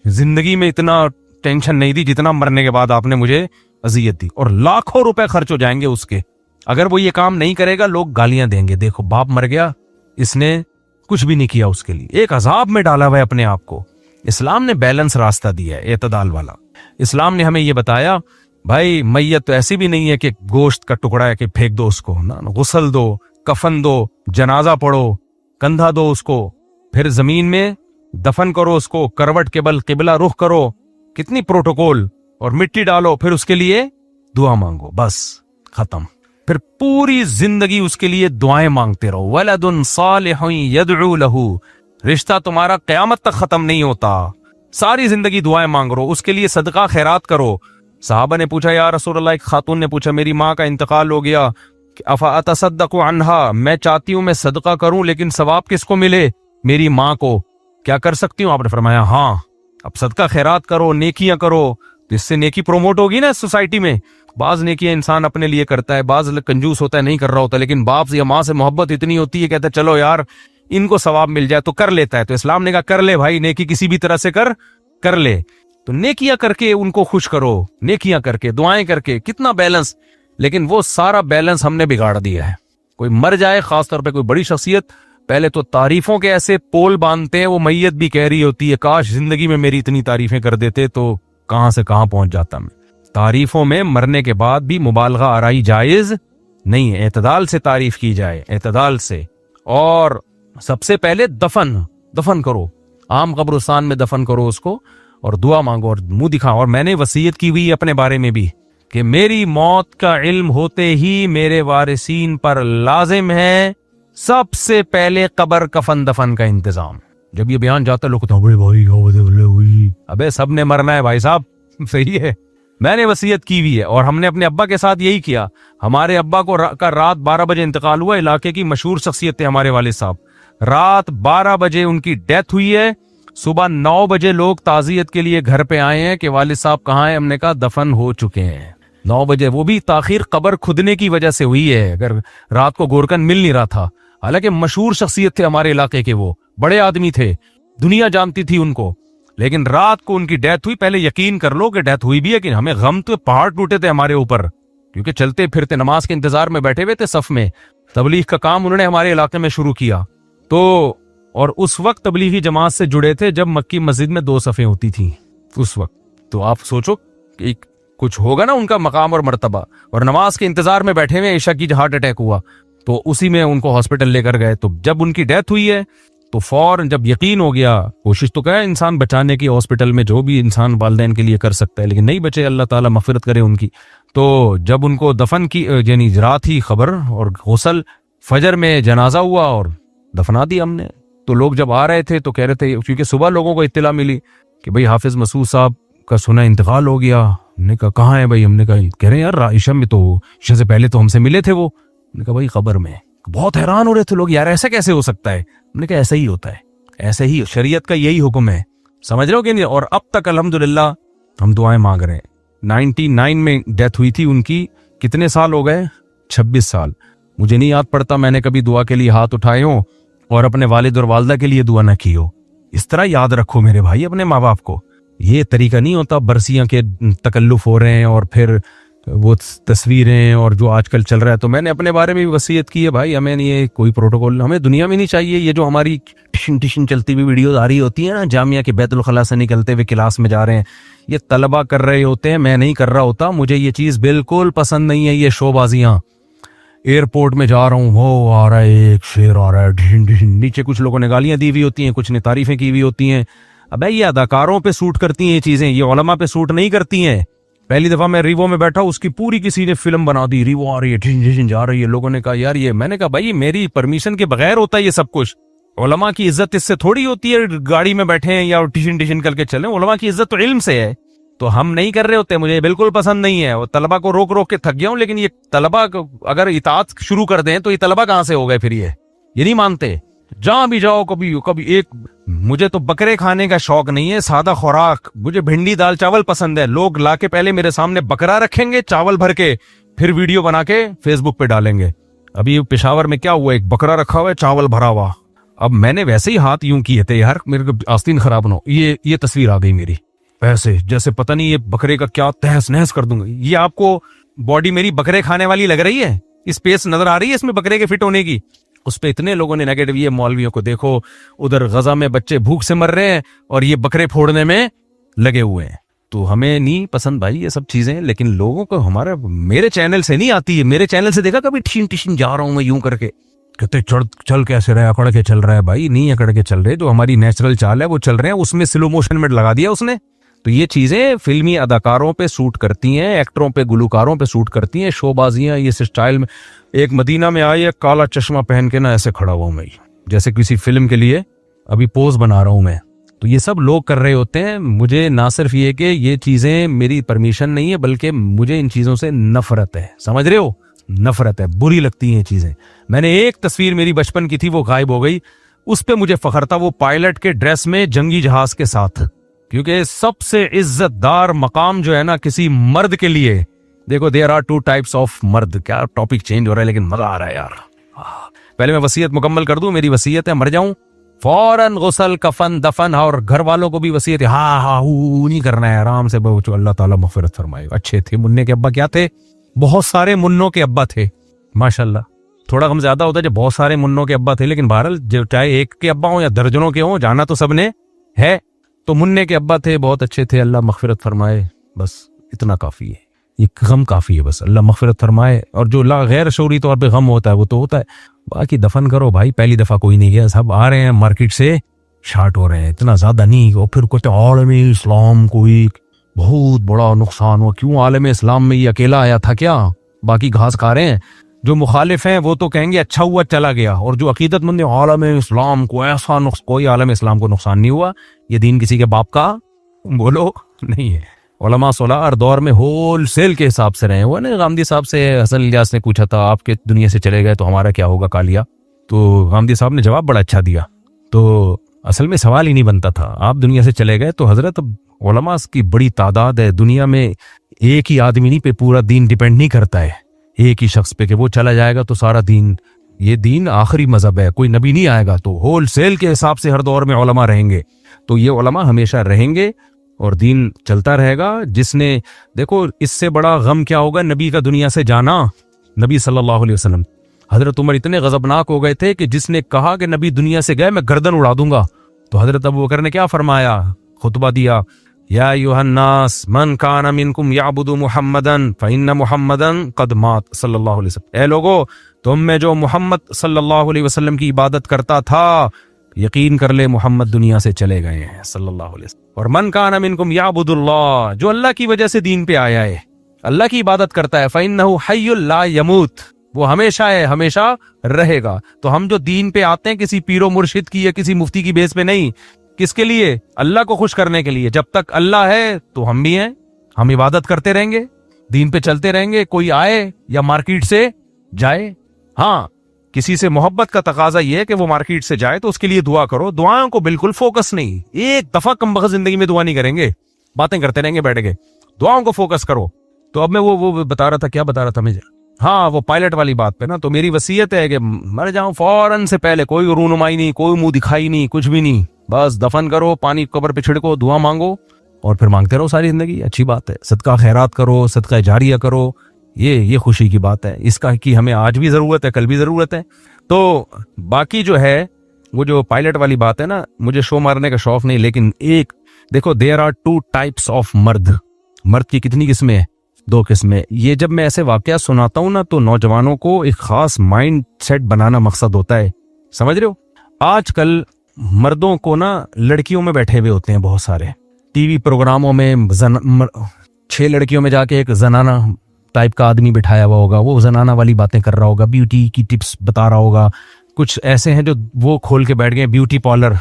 زندگی میں اتنا ٹینشن نہیں دی جتنا مرنے کے بعد آپ نے مجھے اذیت دی, اور لاکھوں روپے خرچ ہو جائیں گے اس کے. اگر وہ یہ کام نہیں کرے گا لوگ گالیاں دیں گے, دیکھو باپ مر گیا, اس نے کچھ بھی نہیں کیا اس کے لیے, ایک عذاب میں ڈالا ہوا ہے اپنے آپ کو. اسلام نے بیلنس راستہ دیا ہے, اعتدال والا. اسلام نے ہمیں یہ بتایا بھائی میت تو ایسی بھی نہیں ہے کہ گوشت کا ٹکڑا ہے کہ پھینک دو اس کو, غسل دو, کفن دو, جنازہ پڑھو, کندھا دو اس کو, پھر زمین میں دفن کرو اس کو, کروٹ کے بل قبلہ رخ کرو, کتنی پروٹوکول, اور مٹی ڈالو, پھر اس کے لیے دعا مانگو, بس ختم. پھر پوری زندگی اس کے لیے دعائیں مانگتے رہو. ولد صالح يدعو له, رشتہ تمہارا قیامت تک ختم نہیں ہوتا, ساری زندگی دعائیں مانگ رہو, اس کے لیے صدقہ خیرات کرو. صحابہ نے پوچھا یا رسول اللہ, ایک خاتون نے پوچھا میری ماں کا انتقال ہو گیا, افاتصدق عنہا, میں چاہتی ہوں میں صدقہ کروں لیکن ثواب کس کو ملے, میری ماں کو, کیا کر سکتی ہوں؟ آپ نے فرمایا ہاں, اب صدقہ خیرات کرو, نیکیاں کرو, تو اس سے نیکی پروموٹ ہوگی نا سوسائٹی میں. بعض نیکیاں انسان اپنے لیے کرتا ہے, بعض کنجوس ہوتا ہے نہیں کر رہا ہوتا, لیکن باپ یا ماں سے محبت اتنی ہوتی ہے کہتا ہے چلو یار ان کو ثواب مل جائے تو کر لیتا ہے. تو اسلام نے کہا کر لے بھائی, نیکی کسی بھی طرح سے کر لے. تو نیکیاں کر کے ان کو خوش کرو, نیکیاں کر کے, دعائیں کر کے, کتنا بیلنس. لیکن وہ سارا بیلنس ہم نے بگاڑ دیا ہے. کوئی مر جائے, خاص طور پہ کوئی بڑی شخصیت, پہلے تو تعریفوں کے ایسے پول باندھتے ہیں, وہ میت بھی کہہ رہی ہوتی ہے کاش زندگی میں میری اتنی تعریفیں کر دیتے تو کہاں سے کہاں پہنچ جاتا میں. تعریفوں میں کرنے کے بعد بھی مبالغہ آرائی جائز نہیں ہے, اعتدال سے تعریف کی جائے, اعتدال سے. اور سب سے پہلے دفن کرو, عام قبرستان میں دفن کرو اس کو, اور دعا مانگو اور منہ دکھاؤ. اور میں نے وصیت کی ہوئی اپنے بارے میں بھی کہ میری موت کا علم ہوتے ہی میرے وارثین پر لازم ہے سب سے پہلے قبر کفن دفن کا انتظام. جب یہ بیان جاتا ہے لوگ کہتے ہیں بھائی ابے سب نے مرنا ہے بھائی صاحب, صحیح ہے. میں نے وصیت کی ہوئی ہے, اور ہم نے اپنے ابا کے ساتھ یہی کیا. ہمارے ابا کو کا رات 12 بجے انتقال ہوا, علاقے کی مشہور شخصیت تھے ہمارے والد صاحب. رات 12 بجے ان کی ڈیتھ ہوئی ہے. صبح 9 بجے لوگ تعزیت کے لیے گھر پہ آئے ہیں کہ والد صاحب کہاں ہیں, ہم نے کہا دفن ہو چکے ہیں 9 بجے. وہ بھی تاخیر قبر کھدنے کی وجہ سے ہوئی ہے, اگر رات کو گورکن مل نہیں رہا تھا. حالانکہ مشہور شخصیت تھے ہمارے علاقے کے, وہ بڑے آدمی تھے, دنیا جانتی تھی ان کو, لیکن رات کو ان کی ڈیتھ ہوئی. پہلے یقین کر لو کہ ڈیتھ ہوئی بھی ہے, کہ ہمیں غم تو پہاڑ ٹوٹے تھے ہمارے اوپر, کیونکہ چلتے پھرتے نماز کے انتظار میں بیٹھے ہوئے تھے صف میں. تبلیغ کا کام انہوں نے ہمارے علاقے میں شروع کیا, تو اور اس وقت تبلیغی جماعت سے جڑے تھے جب مکی مسجد میں 2 صفیں ہوتی تھیں اس وقت. تو آپ سوچو کہ کچھ ہوگا نا ان کا مقام اور مرتبہ, اور نماز کے انتظار میں بیٹھے ہوئے عشاء کی ہارٹ اٹیک ہوا, تو اسی میں ان کو ہاسپٹل لے کر گئے. تو جب ان کی ڈیتھ ہوئی ہے تو فوراً جب یقین ہو گیا, کوشش تو کرے انسان بچانے کی, ہاسپٹل میں جو بھی انسان والدین کے لیے کر سکتا ہے, لیکن نہیں بچے, اللہ تعالیٰ مغفرت کرے ان کی. تو جب ان کو دفن کی, یعنی رات ہی خبر اور غسل, فجر میں جنازہ ہوا اور دفنا دیا ہم نے. تو لوگ جب آ رہے تھے تو کہہ رہے تھے, کیونکہ صبح لوگوں کو اطلاع ملی کہ بھئی حافظ مسعود صاحب کا سنا انتقال ہو گیا. ہم نے کہا کہاں ہے بھائی؟ ہم نے کہا کہہ رہے ہیں یار عشاء میں, تو عشاء سے پہلے تو ہم سے ملے تھے وہ. ہم نے کہا بھائی قبر میں. بہت حیران ہو رہے تھے لوگ, یار ایسا کیسے ہو سکتا ہے؟ ہم نے کہا ایسا ہی ہوتا ہے, ایسے ہی شریعت کا یہی حکم ہے, سمجھ رہے ہو کہ نہیں. اور اب تک الحمدللہ ہم دعائیں مانگ رہے ہیں. 99 میں ڈیتھ ہوئی تھی ان کی, کتنے سال ہو گئے؟ 26 سال. مجھے نہیں یاد پڑتا میں نے کبھی دعا کے لیے ہاتھ اٹھائے ہوں اور اپنے والد اور والدہ کے لیے دعا نہ کی ہو. اس طرح یاد رکھو میرے بھائی اپنے ماں باپ کو. یہ طریقہ نہیں ہوتا برسیاں کے تکلف ہو رہے ہیں اور پھر وہ تصویریں اور جو آج کل چل رہا ہے. تو میں نے اپنے بارے میں بھی وصیت کی ہے بھائی, ہمیں یہ کوئی پروٹوکول ہمیں دنیا میں نہیں چاہیے. یہ جو ہماری ٹشن چلتی ہوئی ویڈیوز آ رہی ہوتی ہیں نا, جامعہ کے بیت الخلاء سے نکلتے ہوئے کلاس میں جا رہے ہیں, یہ طلبہ کر رہے ہوتے ہیں, میں نہیں کر رہا ہوتا. مجھے یہ چیز بالکل پسند نہیں ہے, یہ شو بازیاں. ایئرپورٹ میں جا رہا ہوں, وہ آ رہا ہے ایک شیر آ رہا ہے, نیچے کچھ لوگوں نے گالیاں دی ہوئی ہوتی ہیں, کچھ نے تعریفیں کی ہوئی ہوتی ہیں. ابے یہ اداکاروں پہ سوٹ کرتی ہیں یہ چیزیں, یہ علماء پہ سوٹ نہیں کرتی ہیں. پہلی دفعہ میں ریوو میں بیٹھا, اس کی پوری کسی نے فلم بنا دی, ریوو آ رہی ہے, جا رہی ہے. لوگوں نے کہا یار یہ, میں نے کہا بھائی میری پرمیشن کے بغیر ہوتا ہے یہ سب کچھ. علماء کی عزت اس سے تھوڑی ہوتی ہے گاڑی میں بیٹھے ہیں یا ٹیشن کر کے چلیں. علماء کی عزت تو علم سے ہے. تو ہم نہیں کر رہے ہوتے, مجھے بالکل پسند نہیں ہے. وہ طلبہ کو روک روک کے تھک گیا ہوں, لیکن یہ طلبہ اگر اطاعت شروع کر دیں تو یہ طلبہ کہاں سے ہو گئے پھر, یہ نہیں مانتے. جہاں بھی جاؤ کبھی ایک, مجھے تو بکرے کھانے کا شوق نہیں ہے, سادہ خوراک, مجھے بھنڈی دال چاول پسند ہے. لوگ لا کے پہلے میرے سامنے بکرا رکھیں گے چاول بھر کے, پھر ویڈیو بنا کے فیس بک پہ ڈالیں گے. ابھی پشاور میں کیا ہوا, ایک بکرا رکھا ہوا ہے چاول بھرا ہوا. اب میں نے ویسے ہی ہاتھ یوں کیے تھے یار, میرے کو آستین خراب نہ ہو, یہ تصویر آ گئی میری ایسے جیسے پتہ نہیں یہ بکرے کا کیا تہس نہس کر دوں گا. یہ آپ کو باڈی میری بکرے کھانے والی لگ رہی ہے, اسپیس نظر آ رہی ہے اس میں بکرے کے فٹ ہونے کی. اس پہ اتنے لوگوں نے نیگیٹو, یہ مولویوں کو دیکھو ادھر غزہ میں بچے بھوک سے مر رہے ہیں اور یہ بکرے پھوڑنے میں لگے ہوئے ہیں. تو ہمیں نہیں پسند بھائی یہ سب چیزیں, لیکن لوگوں کو ہمارا میرے چینل سے نہیں آتی ہے. میرے چینل سے دیکھا کبھی ٹھین ٹھین جا رہا ہوں میں یوں کر کے, کہتے چل کیسے رہے, اکڑ کے چل رہا ہے. بھائی نہیں اکڑ کے چل رہے, جو ہماری نیچرل چال ہے وہ چل رہے ہیں, اس میں سلو موشن میں لگا دیا اس نے. تو یہ چیزیں فلمی اداکاروں پہ سوٹ کرتی ہیں, ایکٹروں پہ گلوکاروں پہ سوٹ کرتی ہیں, شو بازیاں یہ سٹائل میں. ایک مدینہ میں آئی ہے کالا چشمہ پہن کے نا ایسے کھڑا ہوا ہوں میں, جیسے کسی فلم کے لیے ابھی پوز بنا رہا ہوں میں. تو یہ سب لوگ کر رہے ہوتے ہیں. مجھے نہ صرف یہ کہ یہ چیزیں میری پرمیشن نہیں ہے, بلکہ مجھے ان چیزوں سے نفرت ہے, سمجھ رہے ہو, نفرت ہے, بری لگتی ہیں یہ چیزیں. میں نے ایک تصویر میری بچپن کی تھی وہ غائب ہو گئی, اس پہ مجھے فخر تھا, وہ پائلٹ کے ڈریس میں جنگی جہاز کے ساتھ. کیونکہ سب سے عزت دار مقام جو ہے نا کسی مرد کے لیے, دیکھو there are two types of مرد. کیا ٹاپک چینج ہو رہا ہے لیکن مزہ آ رہا ہے یار. پہلے میں وصیت مکمل کر دوں. میری وصیت ہے مر جاؤں فوراً غسل کفن دفن, اور گھر والوں کو بھی وصیت ہے ہاں نہیں کرنا ہے, آرام سے بچو, اللہ تعالیٰ مغفرت فرمائے. اچھے تھے منع کے ابا, کیا تھے, بہت سارے منوں کے ابا تھے ماشاءاللہ. تھوڑا غم زیادہ ہوتا ہے جب بہت سارے منوں کے ابا تھے, لیکن بہرحال جو چاہے ایک کے ابا ہوں یا درجنوں کے ہوں, جانا تو سب نے ہے. تو منع کے ابا تھے, بہت اچھے تھے, اللہ مغفرت فرمائے. بس اتنا کافی ہے, یہ غم کافی ہے, بس اللہ مغفرت فرمائے. اور جو غیر شعوری طور پہ غم ہوتا ہے وہ تو ہوتا ہے, باقی دفن کرو بھائی. پہلی دفعہ کوئی نہیں گیا, سب آ رہے ہیں مارکیٹ سے شارٹ ہو رہے ہیں, اتنا زیادہ نہیں. اور پھر کہتے ہیں عالم اسلام کوئی بہت بڑا نقصان ہوا. کیوں عالم اسلام میں یہ اکیلا آیا تھا کیا, باقی گھاس کھا رہے ہیں. جو مخالف ہیں وہ تو کہیں گے اچھا ہوا چلا گیا, اور جو عقیدت مند عالم اسلام کو ایسا کوئی عالم اسلام کو نقصان نہیں ہوا. یہ دین کسی کے باپ کا بولو نہیں ہے. علماء صلاح ہر دور میں ہول سیل کے حساب سے رہے. وہ نا غامدی صاحب سے حسن الیاس نے پوچھا تھا آپ کے دنیا سے چلے گئے تو ہمارا کیا ہوگا کالیا, تو غامدی صاحب نے جواب بڑا اچھا دیا. تو اصل میں سوال ہی نہیں بنتا تھا, آپ دنیا سے چلے گئے تو حضرت علماء کی بڑی تعداد ہے دنیا میں. ایک ہی آدمی نہیں پہ پورا دین ڈیپینڈ نہیں کرتا ہے ایک ہی شخص پہ کہ وہ چلا جائے گا تو سارا دین, یہ دین آخری مذہب ہے, کوئی نبی نہیں آئے گا. تو ہول سیل کے حساب سے ہر دور میں علماء رہیں گے. تو یہ علماء ہمیشہ رہیں گے اور دین چلتا رہے گا. جس نے دیکھو اس سے بڑا غم کیا ہوگا نبی کا دنیا سے جانا. نبی صلی اللہ علیہ وسلم, حضرت عمر اتنے غضبناک ہو گئے تھے کہ جس نے کہا کہ نبی دنیا سے گئے میں گردن اڑا دوں گا, تو حضرت ابوبکر نے کیا فرمایا, خطبہ دیا, یا ایھا الناس من کان منکم یعبد محمدا فإن محمدا قد مات صلی اللہ علیہ وسلم. اے لوگو, تم میں جو محمد صلی اللہ علیہ وسلم کی عبادت کرتا تھا, یقین کر لے محمد دنیا سے چلے گئے ہیں صلی اللہ علیہ وسلم. اور من کان منکم یعبد اللہ, جو اللہ کی وجہ سے دین پہ آیا ہے, اللہ کی عبادت کرتا ہے, فإنہ حی لا یموت, وہ ہمیشہ ہے, ہمیشہ رہے گا. تو ہم جو دین پہ آتے ہیں کسی پیر و مرشد کی یا کسی مفتی کی بیس پہ نہیں, کس کے لیے, اللہ کو خوش کرنے کے لیے. جب تک اللہ ہے تو ہم بھی ہیں, ہم عبادت کرتے رہیں گے, دین پہ چلتے رہیں گے. کوئی آئے یا مارکیٹ سے جائے, ہاں کسی سے محبت کا تقاضا یہ ہے کہ وہ مارکیٹ سے جائے تو اس کے لیے دعا کرو. دعاؤں کو بالکل فوکس نہیں, ایک دفعہ کم بخت زندگی میں دعا نہیں کریں گے, باتیں کرتے رہیں گے بیٹھ کے, دعاؤں کو فوکس کرو. تو اب میں وہ بتا رہا تھا, کیا بتا رہا تھا مجھے, ہاں وہ پائلٹ والی بات پہ نا. تو میری وصیت ہے کہ مر جاؤں فوراً سے پہلے, کوئی رونمائی نہیں, کوئی منہ دکھائی نہیں, کچھ بھی نہیں, بس دفن کرو, پانی قبر پہ چھڑکو, دعا مانگو اور پھر مانگتے رہو ساری زندگی. اچھی بات ہے, صدقہ خیرات کرو, صدقہ جاریہ کرو, یہ خوشی کی بات ہے. اس کا کی ہمیں آج بھی ضرورت ہے, کل بھی ضرورت ہے. تو باقی جو ہے وہ جو پائلٹ والی بات ہے نا, مجھے شو مارنے کا شوق نہیں, لیکن ایک دیکھو there are two types of مرد. مرد کی کتنی قسمیں ہیں, 2 قسمیں. یہ جب میں ایسے واقعات سناتا ہوں نا تو نوجوانوں کو ایک خاص مائنڈ سیٹ بنانا مقصد ہوتا ہے, سمجھ رہے ہو. آج کل مردوں کو نا لڑکیوں میں بیٹھے ہوئے ہوتے ہیں بہت سارے ٹی وی پروگراموں میں, 6 لڑکیوں میں جا کے ایک زنانہ ٹائپ کا آدمی بٹھایا ہوا ہوگا, وہ زنانہ والی باتیں کر رہا ہوگا, بیوٹی کی ٹپس بتا رہا ہوگا. کچھ ایسے ہیں جو وہ کھول کے بیٹھ گئے بیوٹی پارلر.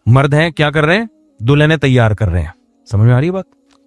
مرد ہیں کیا کر رہے ہیں, دلہنیں تیار کر رہے ہیں. سمجھ میں آ رہی ہے بات.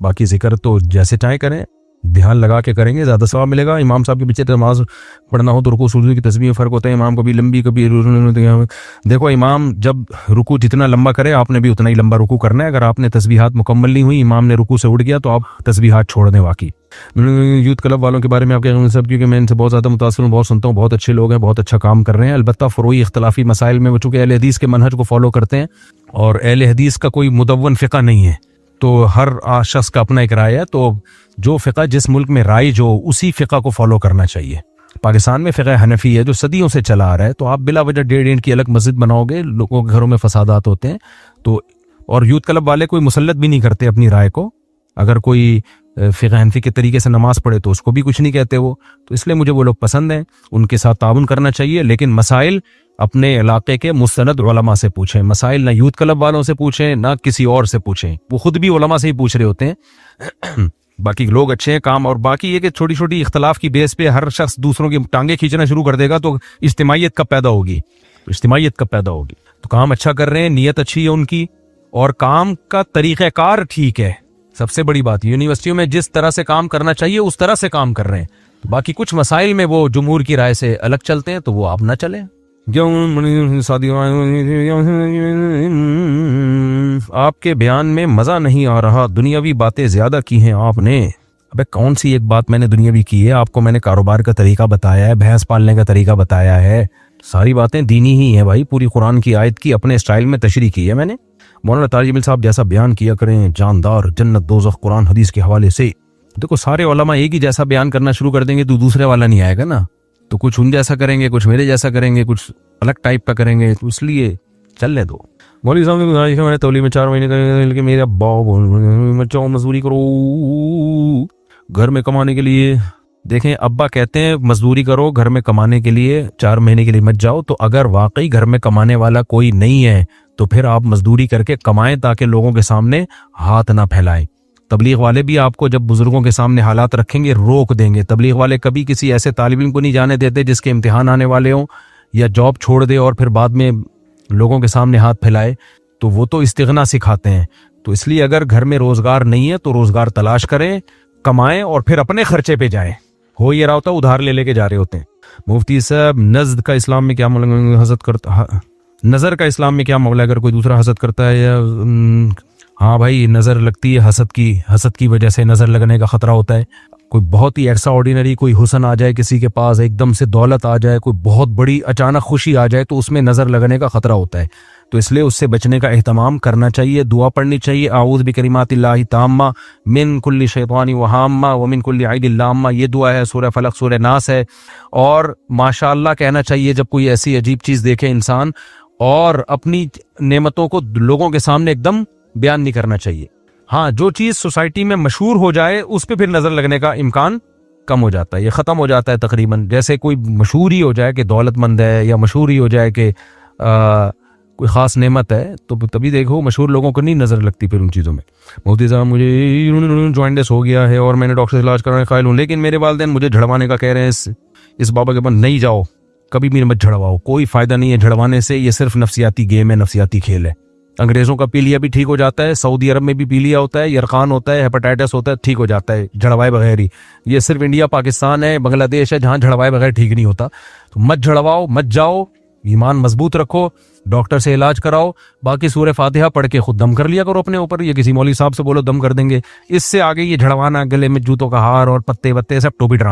باقی ذکر تو جیسے چاہیں کریں, دھیان لگا کے کریں گے زیادہ ثواب ملے گا. امام صاحب کے پیچھے نماز پڑھنا ہو تو رکوع سجود کی تسبیح میں فرق ہوتا ہے, امام کبھی لمبی کبھی. دیکھو امام جب رکوع جتنا لمبا کرے آپ نے بھی اتنا ہی لمبا رکوع کرنا ہے. اگر آپ نے تسبیحات مکمل نہیں ہوئی, امام نے رکوع سے اٹھ گیا تو آپ تسبیحات چھوڑ دیں. واقعی یوتھ کلب والوں کے بارے میں آپ کیا سب, کیونکہ میں ان سے بہت زیادہ متاثر ہوں, بہت سنتا ہوں, بہت اچھے لوگ ہیں, بہت اچھا کام کر رہے ہیں. البتہ فروعی اختلافی مسائل میں وہ چونکہ اہل حدیث کے منہج کو فالو کرتے ہیں اور اہل حدیث کا کوئی مدون فقہ نہیں ہے, تو ہر شخص کا اپنا ایک رائے ہے. تو جو فقہ جس ملک میں رائج ہو اسی فقہ کو فالو کرنا چاہیے. پاکستان میں فقہ حنفی ہے جو صدیوں سے چلا آ رہا ہے, تو آپ بلا وجہ 1.5 کی الگ مسجد بناؤ گے, لوگوں کے گھروں میں فسادات ہوتے ہیں. تو اور یوتھ کلب والے کوئی مسلط بھی نہیں کرتے اپنی رائے کو. اگر کوئی فقہ حنفی کے طریقے سے نماز پڑھے تو اس کو بھی کچھ نہیں کہتے وہ. تو اس لیے مجھے وہ لوگ پسند ہیں, ان کے ساتھ تعاون کرنا چاہیے. لیکن مسائل اپنے علاقے کے مستند علماء سے پوچھیں, مسائل نہ یوتھ کلب والوں سے پوچھیں نہ کسی اور سے پوچھیں. وہ خود بھی علماء سے ہی پوچھ رہے ہوتے ہیں. باقی لوگ اچھے ہیں کام, اور باقی یہ کہ چھوٹی چھوٹی اختلاف کی بیس پہ ہر شخص دوسروں کی ٹانگیں کھینچنا شروع کر دے گا تو اجتماعیت کب پیدا ہوگی, تو کام اچھا کر رہے ہیں, نیت اچھی ہے ان کی, اور کام کا طریقہ کار ٹھیک ہے. سب سے بڑی بات یونیورسٹیوں میں جس طرح سے کام کرنا چاہیے اس طرح سے کام کر رہے ہیں. باقی کچھ مسائل میں وہ جمہور کی رائے سے الگ چلتے ہیں تو وہ آپ نہ چلیں. آپ کے بیان میں مزہ نہیں آ رہا, دنیاوی باتیں زیادہ کی ہیں آپ نے. ابے کون سی ایک بات میں نے دنیاوی کی ہے؟ آپ کو میں نے کاروبار کا طریقہ بتایا ہے, بھینس پالنے کا طریقہ بتایا ہے, ساری باتیں دینی ہی ہیں بھائی. پوری قرآن کی آیت کی اپنے اسٹائل میں تشریح کی ہے میں نے. مولانا طارق جمیل صاحب جیسا بیان کیا کریں, جاندار, جنت دوزخ قرآن حدیث کے حوالے سے. دیکھو سارے علماء ایک ہی جیسا بیان کرنا شروع کر دیں گے تو دوسرے والا نہیں آئے گا نا. تو کچھ ان جیسا کریں گے, کچھ میرے جیسا کریں گے, کچھ الگ ٹائپ کا کریں گے, تو اس لیے چلنے دو. مولوی صاحب نے گزارش ہے, میں نے تولی میں 4 مہینے کا میرے ابا چاؤ مزدوری کرو گھر میں کمانے کے لیے. دیکھیں ابا کہتے ہیں مزدوری کرو گھر میں کمانے کے لیے, 4 مہینے کے لیے مت جاؤ. تو اگر واقعی گھر میں کمانے والا کوئی نہیں ہے تو پھر آپ مزدوری کر کے کمائیں تاکہ لوگوں کے سامنے ہاتھ نہ پھیلائیں. تبلیغ والے بھی آپ کو جب بزرگوں کے سامنے حالات رکھیں گے روک دیں گے. تبلیغ والے کبھی کسی ایسے طالب علم کو نہیں جانے دیتے جس کے امتحان آنے والے ہوں یا جاب چھوڑ دے اور پھر بعد میں لوگوں کے سامنے ہاتھ پھیلائے. تو وہ تو استغنا سکھاتے ہیں. تو اس لیے اگر گھر میں روزگار نہیں ہے تو روزگار تلاش کریں, کمائیں اور پھر اپنے خرچے پہ جائیں. ہو یہ رہا ہوتا ادھار لے کے جا رہے ہوتے ہیں. مفتی صاحب نظر کا اسلام میں کیا حسد کرتا, نظر کا اسلام میں کیا معاملہ ہے اگر کوئی دوسرا حسد کرتا ہے یا ہاں بھائی نظر لگتی ہے حسد کی وجہ سے نظر لگنے کا خطرہ ہوتا ہے. کوئی بہت ہی ایکسٹرا آرڈینری کوئی حسن آ جائے کسی کے پاس, ایک دم سے دولت آ جائے, کوئی بہت بڑی اچانک خوشی آ جائے تو اس میں نظر لگنے کا خطرہ ہوتا ہے. تو اس لیے اس سے بچنے کا اہتمام کرنا چاہیے, دعا پڑھنی چاہیے. اعوذ بکلمات اللہ تامہ من کل شیطان وہامہ ومن کل عین لامہ, یہ دعا ہے, سورہ فلق سورہ ناس ہے. اور ماشاءاللہ کہنا چاہیے جب کوئی ایسی عجیب چیز دیکھے انسان, اور اپنی نعمتوں کو لوگوں کے سامنے ایک دم بیان نہیں کرنا چاہیے. ہاں جو چیز سوسائٹی میں مشہور ہو جائے اس پہ پھر نظر لگنے کا امکان کم ہو جاتا ہے, یہ ختم ہو جاتا ہے تقریباً. جیسے کوئی مشہور ہی ہو جائے کہ دولت مند ہے, یا مشہور ہی ہو جائے کہ کوئی خاص نعمت ہے, تو تبھی دیکھو مشہور لوگوں کو نہیں نظر لگتی پھر ان چیزوں میں. مفتی صاحب مجھے جوائنٹس ہو گیا ہے اور میں نے ڈاکٹر سے علاج کرانے قائل ہوں, لیکن میرے والدین مجھے جھڑوانے کا کہہ رہے ہیں. اس بابا کے پاس نہیں جاؤ, کبھی بھی مت جھڑواؤ, کوئی فائدہ نہیں ہے جھڑوانے سے. یہ صرف نفسیاتی گیم ہے, نفسیاتی کھیل ہے. انگریزوں کا پیلیا بھی ٹھیک ہو جاتا ہے, سعودی عرب میں بھی پیلیا ہوتا ہے, یرقان ہوتا ہے, ہیپاٹائٹس ہوتا ہے, ٹھیک ہو جاتا ہے جھڑوائے بغیر ہی. یہ صرف انڈیا پاکستان ہے, بنگلہ دیش ہے جہاں جھڑوائے بغیر ٹھیک نہیں ہوتا. تو مت جھڑواؤ, مت جاؤ, ایمان مضبوط رکھو, ڈاکٹر سے علاج کراؤ. باقی سورہ فاتحہ پڑھ کے خود دم کر لیا کرو اپنے اوپر, یا کسی مولوی صاحب سے بولو دم کر دیں گے. اس سے آگے یہ جھڑوانا, گلے میں جوتوں کا ہار اور پتے وتے سب ٹوپی ڈرامہ